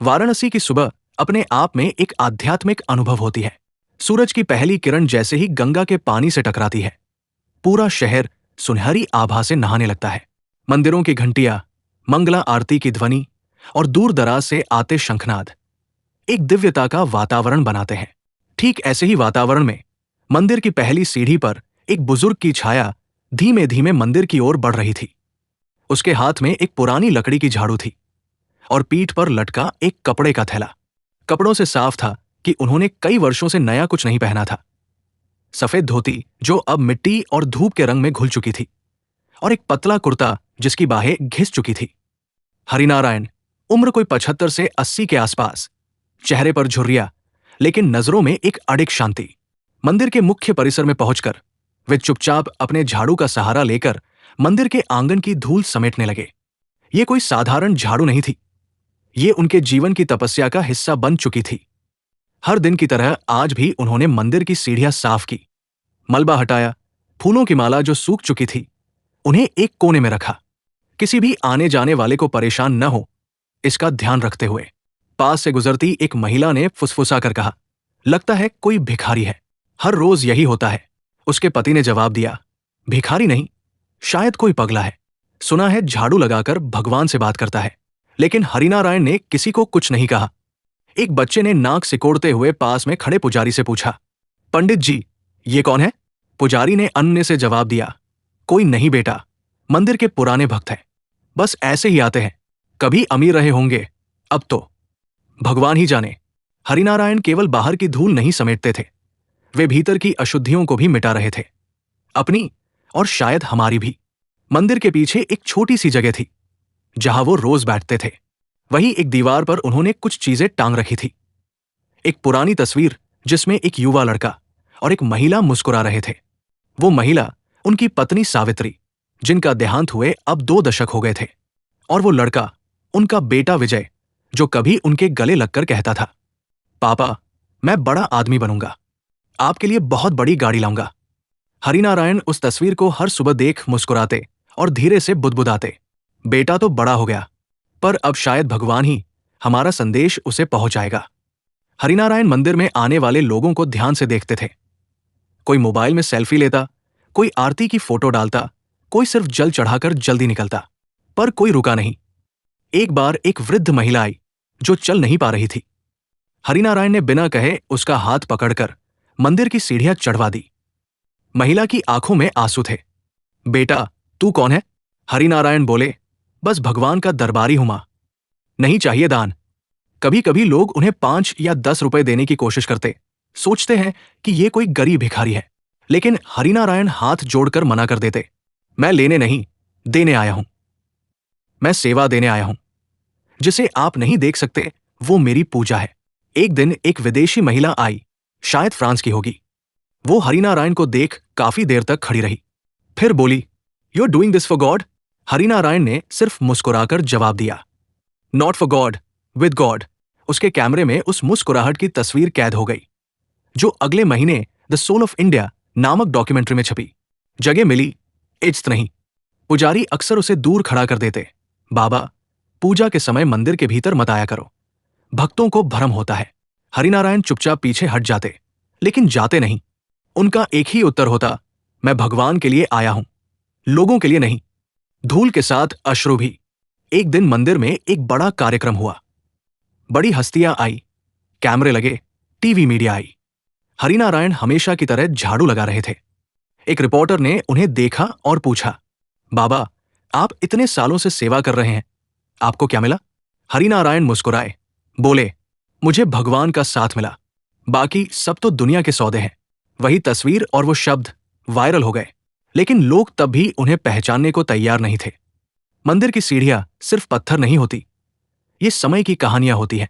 वाराणसी की सुबह अपने आप में एक आध्यात्मिक अनुभव होती है। सूरज की पहली किरण जैसे ही गंगा के पानी से टकराती है, पूरा शहर सुनहरी आभा से नहाने लगता है। मंदिरों की घंटियां, मंगला आरती की ध्वनि और दूर दराज से आते शंखनाद एक दिव्यता का वातावरण बनाते हैं। ठीक ऐसे ही वातावरण में मंदिर की पहली सीढ़ी पर एक बुजुर्ग की छाया धीमे धीमे मंदिर की ओर बढ़ रही थी। उसके हाथ में एक पुरानी लकड़ी की झाड़ू थी और पीठ पर लटका एक कपड़े का थैला। कपड़ों से साफ था कि उन्होंने कई वर्षों से नया कुछ नहीं पहना था। सफेद धोती जो अब मिट्टी और धूप के रंग में घुल चुकी थी, और एक पतला कुर्ता जिसकी बाहें घिस चुकी थी। हरिनारायण, उम्र कोई 75 से 80 के आसपास, चेहरे पर झुर्रियां, लेकिन नजरों में एक अडिग शांति। मंदिर के मुख्य परिसर में पहुंचकर वे चुपचाप अपने झाड़ू का सहारा लेकर मंदिर के आंगन की धूल समेटने लगे। ये कोई साधारण झाड़ू नहीं थी, ये उनके जीवन की तपस्या का हिस्सा बन चुकी थी। हर दिन की तरह आज भी उन्होंने मंदिर की सीढ़ियां साफ की, मलबा हटाया, फूलों की माला जो सूख चुकी थी उन्हें एक कोने में रखा। किसी भी आने जाने वाले को परेशान न हो, इसका ध्यान रखते हुए पास से गुजरती एक महिला ने फुसफुसा कर कहा, लगता है कोई भिखारी है। हर रोज यही होता है, उसके पति ने जवाब दिया। भिखारी नहीं, शायद कोई पगला है। सुना है झाड़ू लगाकर भगवान से बात करता है। लेकिन हरिनारायण ने किसी को कुछ नहीं कहा। एक बच्चे ने नाक सिकोड़ते हुए पास में खड़े पुजारी से पूछा, पंडित जी, ये कौन है? पुजारी ने अन्य से जवाब दिया, कोई नहीं बेटा, मंदिर के पुराने भक्त हैं, बस ऐसे ही आते हैं, कभी अमीर रहे होंगे, अब तो भगवान ही जाने। हरिनारायण केवल बाहर की धूल नहीं समेटते थे, वे भीतर की अशुद्धियों को भी मिटा रहे थे, अपनी और शायद हमारी भी। मंदिर के पीछे एक छोटी सी जगह थी जहां वो रोज बैठते थे। वहीं एक दीवार पर उन्होंने कुछ चीजें टांग रखी थी। एक पुरानी तस्वीर जिसमें एक युवा लड़का और एक महिला मुस्कुरा रहे थे। वो महिला उनकी पत्नी सावित्री, जिनका देहांत हुए अब 2 दशक हो गए थे, और वो लड़का उनका बेटा विजय, जो कभी उनके गले लगकर कहता था, पापा, मैं बड़ा आदमी बनूंगा, आपके लिए बहुत बड़ी गाड़ी लाऊंगा। हरिनारायण उस तस्वीर को हर सुबह देख मुस्कुराते और धीरे से बुदबुदाते, बेटा तो बड़ा हो गया, पर अब शायद भगवान ही हमारा संदेश उसे पहुंचाएगा। हरिनारायण मंदिर में आने वाले लोगों को ध्यान से देखते थे। कोई मोबाइल में सेल्फी लेता, कोई आरती की फोटो डालता, कोई सिर्फ जल चढ़ाकर जल्दी निकलता, पर कोई रुका नहीं। एक बार एक वृद्ध महिला आई जो चल नहीं पा रही थी। हरिनारायण ने बिना कहे उसका हाथ पकड़कर मंदिर की सीढ़ियां चढ़वा दी। महिला की आंखों में आंसू थे। बेटा, तू कौन है? हरिनारायण बोले, बस भगवान का दरबारी हूं मां, नहीं चाहिए दान। कभी कभी लोग उन्हें 5 या 10 रुपए देने की कोशिश करते, सोचते हैं कि ये कोई गरीब भिखारी है, लेकिन हरिनारायण हाथ जोड़कर मना कर देते, मैं लेने नहीं, देने आया हूं, मैं सेवा देने आया हूं। जिसे आप नहीं देख सकते वो मेरी पूजा है। एक दिन एक विदेशी महिला आई, शायद फ्रांस की होगी। वो हरिनारायण को देख काफी देर तक खड़ी रही, फिर बोली, you are doing this for God? Harinarayan ने सिर्फ मुस्कुराकर जवाब दिया, not for God, with God. उसके कैमरे में उस मुस्कुराहट की तस्वीर कैद हो गई, जो अगले महीने द सोल ऑफ इंडिया नामक डॉक्यूमेंट्री में छपी। जगह मिली, इज्जत नहीं। पुजारी अक्सर उसे दूर खड़ा कर देते, बाबा, पूजा के समय मंदिर के भीतर मत आया करो, भक्तों को भ्रम होता है। हरिनारायण चुपचाप पीछे हट जाते, लेकिन जाते नहीं। उनका एक ही उत्तर होता, मैं भगवान के लिए आया हूं, लोगों के लिए नहीं। धूल के साथ अश्रु भी। एक दिन मंदिर में एक बड़ा कार्यक्रम हुआ। बड़ी हस्तियां आई, कैमरे लगे, टीवी मीडिया आई। हरिनारायण हमेशा की तरह झाड़ू लगा रहे थे। एक रिपोर्टर ने उन्हें देखा और पूछा, बाबा, आप इतने सालों से सेवा कर रहे हैं, आपको क्या मिला? हरिनारायण मुस्कुराए, बोले, मुझे भगवान का साथ मिला, बाकी सब तो दुनिया के सौदे हैं। वही तस्वीर और वो शब्द वायरल हो गए, लेकिन लोग तब भी उन्हें पहचानने को तैयार नहीं थे। मंदिर की सीढ़ियां सिर्फ पत्थर नहीं होती, ये समय की कहानियां होती हैं,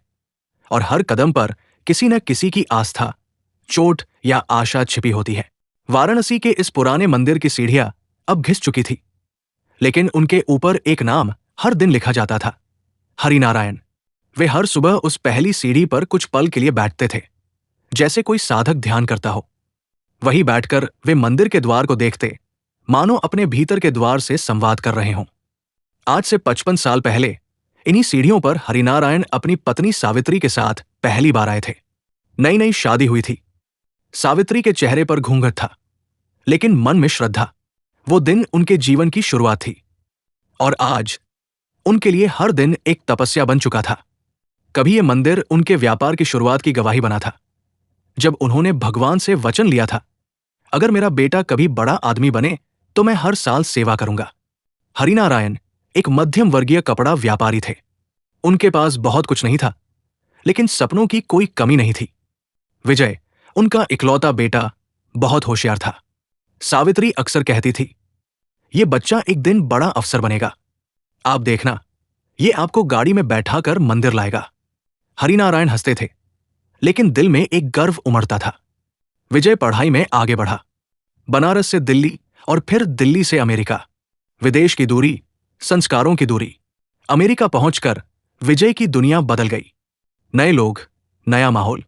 और हर कदम पर किसी न किसी की आस्था, चोट या आशा छिपी होती है। वाराणसी के इस पुराने मंदिर की सीढ़ियां अब घिस चुकी थी, लेकिन उनके ऊपर एक नाम हर दिन लिखा जाता था, हरिनारायण। वे हर सुबह उस पहली सीढ़ी पर कुछ पल के लिए बैठते थे, जैसे कोई साधक ध्यान करता हो। वहीं बैठकर वे मंदिर के द्वार को देखते, मानो अपने भीतर के द्वार से संवाद कर रहे हों। आज से 55 साल पहले इन्हीं सीढ़ियों पर हरिनारायण अपनी पत्नी सावित्री के साथ पहली बार आए थे। नई नई शादी हुई थी। सावित्री के चेहरे पर घूंघट था, लेकिन मन में श्रद्धा। वो दिन उनके जीवन की शुरुआत थी, और आज उनके लिए हर दिन एक तपस्या बन चुका था। कभी ये मंदिर उनके व्यापार की शुरुआत की गवाही बना था, जब उन्होंने भगवान से वचन लिया था, अगर मेरा बेटा कभी बड़ा आदमी बने तो मैं हर साल सेवा करूंगा। हरिनारायण एक मध्यम वर्गीय कपड़ा व्यापारी थे। उनके पास बहुत कुछ नहीं था, लेकिन सपनों की कोई कमी नहीं थी। विजय, उनका इकलौता बेटा, बहुत होशियार था। सावित्री अक्सर कहती थी, ये बच्चा एक दिन बड़ा अफसर बनेगा। आप देखना, ये आपको गाड़ी में बैठाकर मंदिर लाएगा। हरिनारायण हंसते थे, लेकिन दिल में एक गर्व उमड़ता था। विजय पढ़ाई में आगे बढ़ा। बनारस से दिल्ली और फिर दिल्ली से अमेरिका। विदेश की दूरी, संस्कारों की दूरी। अमेरिका पहुंचकर विजय की दुनिया बदल गई। नए लोग, नया माहौल,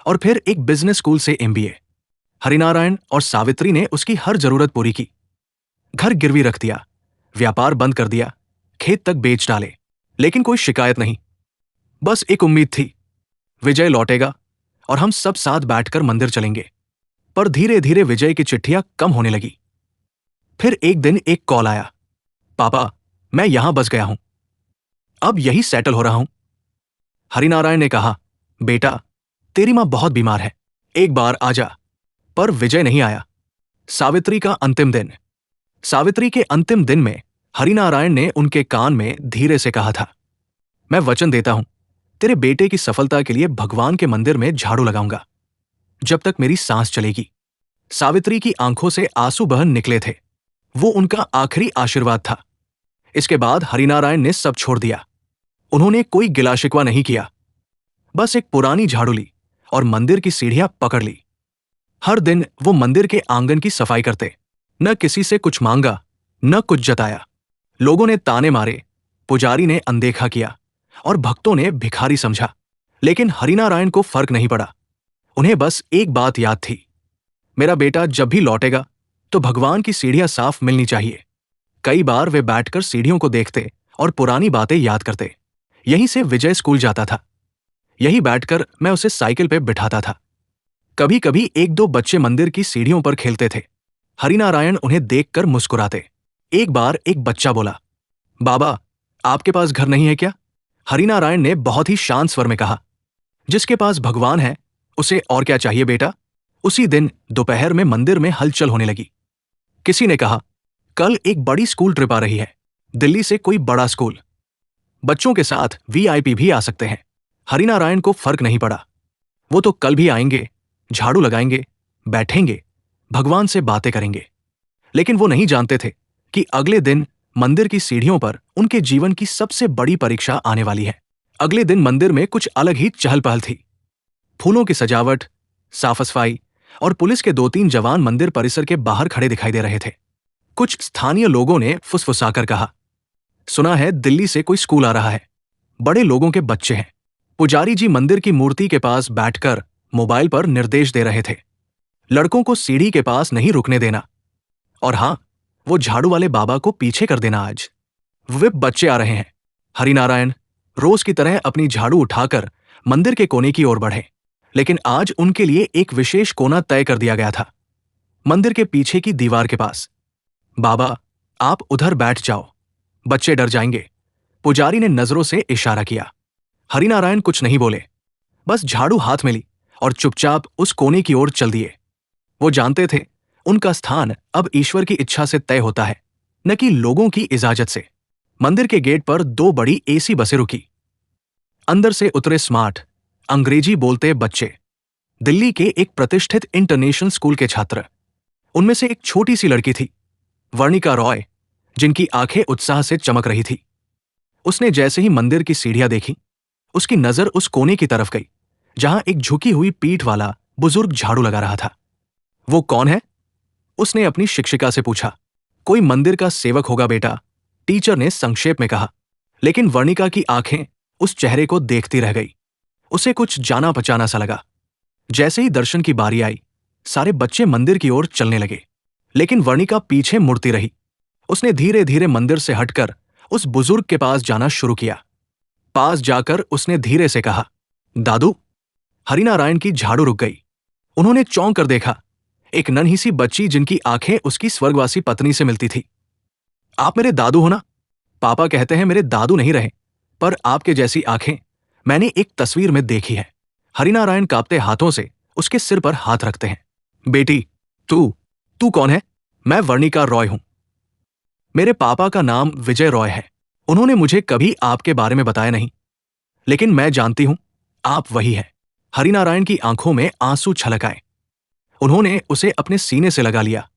और फिर एक बिजनेस स्कूल से एमबीए। हरिनारायण और सावित्री ने उसकी हर जरूरत पूरी की। घर गिरवी रख दिया, व्यापार बंद कर दिया, खेत तक बेच डाले, लेकिन कोई शिकायत नहीं। बस एक उम्मीद थी, विजय लौटेगा और हम सब साथ बैठकर मंदिर चलेंगे। पर धीरे धीरे विजय की चिट्ठियां कम होने लगी। फिर एक दिन एक कॉल आया, पापा, मैं यहां बस गया हूं, अब यही सेटल हो रहा हूं। हरिनारायण ने कहा, बेटा, तेरी मां बहुत बीमार है, एक बार आ जा। पर विजय नहीं आया। सावित्री का अंतिम दिन। सावित्री के अंतिम दिन में हरिनारायण ने उनके कान में धीरे से कहा था, मैं वचन देता हूं, तेरे बेटे की सफलता के लिए भगवान के मंदिर में झाड़ू लगाऊंगा, जब तक मेरी सांस चलेगी। सावित्री की आंखों से आंसू बहन निकले थे। वो उनका आखिरी आशीर्वाद था। इसके बाद हरिनारायण ने सब छोड़ दिया। उन्होंने कोई गिला शिकवा नहीं किया, बस एक पुरानी झाड़ू ली और मंदिर की सीढ़ियां पकड़ ली। हर दिन वो मंदिर के आंगन की सफाई करते। न किसी से कुछ मांगा, न कुछ जताया। लोगों ने ताने मारे, पुजारी ने अनदेखा किया और भक्तों ने भिखारी समझा, लेकिन हरिनारायण को फर्क नहीं पड़ा। उन्हें बस एक बात याद थी, मेरा बेटा जब भी लौटेगा तो भगवान की सीढ़ियां साफ मिलनी चाहिए। कई बार वे बैठकर सीढ़ियों को देखते और पुरानी बातें याद करते। यहीं से विजय स्कूल जाता था, यहीं बैठकर मैं उसे साइकिल पे बिठाता था। कभी कभी एक दो बच्चे मंदिर की सीढ़ियों पर खेलते थे। हरिनारायण उन्हें देखकर मुस्कुराते। एक बार एक बच्चा बोला, बाबा, आपके पास घर नहीं है क्या? हरिनारायण ने बहुत ही शांत स्वर में कहा, जिसके पास भगवान है उसे और क्या चाहिए बेटा। उसी दिन दोपहर में मंदिर में हलचल होने लगी। किसी ने कहा, कल एक बड़ी स्कूल ट्रिप आ रही है, दिल्ली से कोई बड़ा स्कूल, बच्चों के साथ वीआईपी भी आ सकते हैं। हरिनारायण को फर्क नहीं पड़ा। वो तो कल भी आएंगे, झाड़ू लगाएंगे, बैठेंगे, भगवान से बातें करेंगे। लेकिन वो नहीं जानते थे कि अगले दिन मंदिर की सीढ़ियों पर उनके जीवन की सबसे बड़ी परीक्षा आने वाली है। अगले दिन मंदिर में कुछ अलग ही चहल पहल थी। फूलों की सजावट, साफ सफाई और पुलिस के 2-3 जवान मंदिर परिसर के बाहर खड़े दिखाई दे रहे थे। कुछ स्थानीय लोगों ने फुसफुसाकर कहा, सुना है दिल्ली से कोई स्कूल आ रहा है, बड़े लोगों के बच्चे हैं। पुजारी जी मंदिर की मूर्ति के पास बैठकर मोबाइल पर निर्देश दे रहे थे, लड़कों को सीढ़ी के पास नहीं रुकने देना, और हां, वो झाड़ू वाले बाबा को पीछे कर देना। आज वे बच्चे आ रहे हैं। हरिनारायण रोज की तरह अपनी झाड़ू उठाकर मंदिर के कोने की ओर बढ़े, लेकिन आज उनके लिए एक विशेष कोना तय कर दिया गया था, मंदिर के पीछे की दीवार के पास। बाबा, आप उधर बैठ जाओ, बच्चे डर जाएंगे। पुजारी ने नजरों से इशारा किया। हरिनारायण कुछ नहीं बोले, बस झाड़ू हाथ में ली और चुपचाप उस कोने की ओर चल दिए। वो जानते थे उनका स्थान अब ईश्वर की इच्छा से तय होता है, न कि लोगों की इजाजत से। मंदिर के गेट पर 2 बड़ी एसी बसें रुकी। अंदर से उतरे स्मार्ट, अंग्रेजी बोलते बच्चे, दिल्ली के एक प्रतिष्ठित इंटरनेशनल स्कूल के छात्र। उनमें से एक छोटी सी लड़की थी, वर्णिका रॉय, जिनकी आंखें उत्साह से चमक रही थी। उसने जैसे ही मंदिर की सीढ़ियां देखी, उसकी नजर उस कोने की तरफ गई जहां एक झुकी हुई पीठ वाला बुजुर्ग झाड़ू लगा रहा था। वो कौन है? उसने अपनी शिक्षिका से पूछा। कोई मंदिर का सेवक होगा बेटा, टीचर ने संक्षेप में कहा। लेकिन वर्णिका की आंखें उस चेहरे को देखती रह गई। उसे कुछ जाना पहचाना सा लगा। जैसे ही दर्शन की बारी आई, सारे बच्चे मंदिर की ओर चलने लगे, लेकिन वर्णिका पीछे मुड़ती रही। उसने धीरे धीरे मंदिर से हटकर उस बुजुर्ग के पास जाना शुरू किया। पास जाकर उसने धीरे से कहा, दादू। हरिनारायण की झाड़ू रुक गई। उन्होंने चौंक कर देखा। एक नन्ही सी बच्ची जिनकी आंखें उसकी स्वर्गवासी पत्नी से मिलती थी। आप मेरे दादू हो ना? पापा कहते हैं मेरे दादू नहीं रहे, पर आपके जैसी आंखें मैंने एक तस्वीर में देखी है। हरिनारायण कांपते हाथों से उसके सिर पर हाथ रखते हैं। बेटी, तू तू कौन है? मैं वर्णिका रॉय हूं। मेरे पापा का नाम विजय रॉय है। उन्होंने मुझे कभी आपके बारे में बताया नहीं, लेकिन मैं जानती हूं आप वही है। हरिनारायण की आंखों में आंसू छलक आए। उन्होंने उसे अपने सीने से लगा लिया।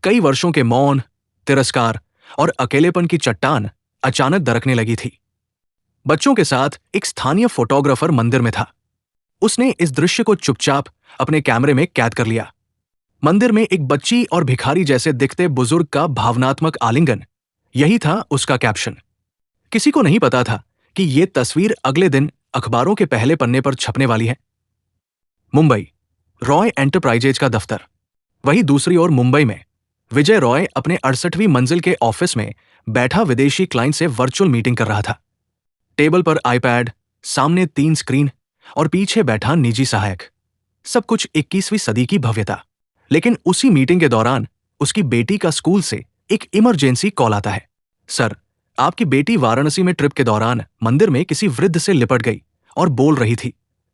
कई वर्षों के मौन, तिरस्कार और अकेलेपन की चट्टान अचानक दरकने लगी थी। बच्चों के साथ एक स्थानीय फोटोग्राफर मंदिर में था। उसने इस दृश्य को चुपचाप अपने कैमरे में कैद कर लिया। मंदिर में एक बच्ची और भिखारी जैसे दिखते बुजुर्ग का भावनात्मक आलिंगन, यही था उसका कैप्शन। किसी को नहीं पता था कि यह तस्वीर अगले दिन अखबारों के पहले पन्ने पर छपने वाली है। मुंबई, रॉय एंटरप्राइजेज का दफ्तर। वहीं दूसरी ओर मुंबई में विजय रॉय अपने 68वीं मंजिल के ऑफिस में बैठा विदेशी क्लाइंट से वर्चुअल मीटिंग कर रहा था। टेबल पर आईपैड, सामने 3 स्क्रीन और पीछे बैठा निजी सहायक। सब कुछ 21वीं सदी की भव्यता। लेकिन उसी मीटिंग के दौरान उसकी बेटी का स्कूल से एक इमरजेंसी कॉल आता है। सर, आपकी बेटी वाराणसी में ट्रिप के दौरान मंदिर में किसी वृद्ध से लिपट गई और बोल रही थी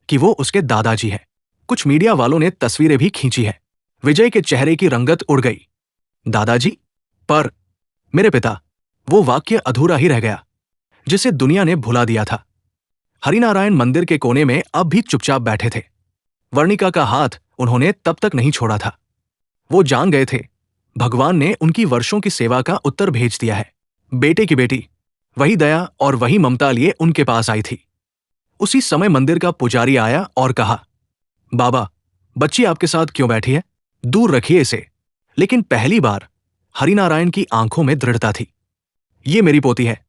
कि वो उसके दादाजी हैं। कुछ मीडिया वालों ने तस्वीरें भी खींची है। विजय के चेहरे की रंगत उड़ गई। दादाजी? पर मेरे पिता। वो वाक्य अधूरा ही रह गया, जिसे दुनिया ने भुला दिया था। हरिनारायण मंदिर के कोने में अब भी चुपचाप बैठे थे। वर्णिका का हाथ उन्होंने तब तक नहीं छोड़ा था। वो जान गए थे भगवान ने उनकी वर्षों की सेवा का उत्तर भेज दिया है। बेटे की बेटी वही दया और वही ममता लिए उनके पास आई थी। उसी समय मंदिर का पुजारी आया और कहा, बाबा, बच्ची आपके साथ क्यों बैठी है? दूर रखिए इसे। लेकिन पहली बार हरिनारायण की आंखों में दृढ़ता थी। ये मेरी पोती है।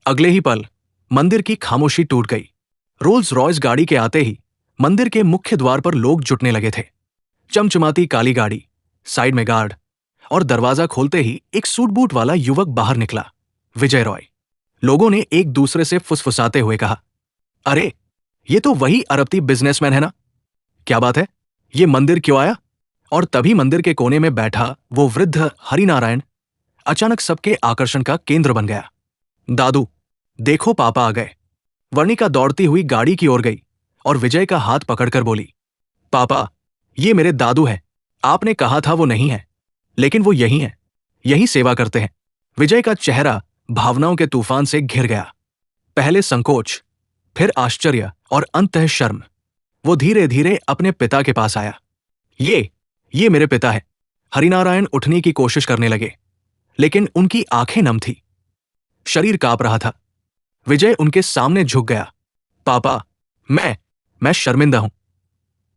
अगले ही पल मंदिर की खामोशी टूट गई। रोल्स रॉयस गाड़ी के आते ही मंदिर के मुख्य द्वार पर लोग जुटने लगे थे। चमचमाती काली गाड़ी, साइड में गार्ड, और दरवाजा खोलते ही एक सूट बूट वाला युवक बाहर निकला, विजय रॉय। लोगों ने एक दूसरे से फुसफुसाते हुए कहा, अरे, ये तो वही अरबती बिजनेसमैन है ना? क्या बात है, ये मंदिर क्यों आया? और तभी मंदिर के कोने में बैठा वो वृद्ध हरिनारायण अचानक सबके आकर्षण का केंद्र बन गया। दादू, देखो पापा आ गए। वर्णिका दौड़ती हुई गाड़ी की ओर गई और विजय का हाथ पकड़कर बोली, पापा, ये मेरे दादू हैं। आपने कहा था वो नहीं है, लेकिन वो यही हैं, यही सेवा करते हैं। विजय का चेहरा भावनाओं के तूफान से घिर गया। पहले संकोच, फिर आश्चर्य और अंततः शर्म। वो धीरे धीरे अपने पिता के पास आया। ये मेरे पिता है। हरिनारायण उठने की कोशिश करने लगे, लेकिन उनकी आंखें नम थी, शरीर कांप रहा था। विजय उनके सामने झुक गया। पापा, मैं शर्मिंदा हूं।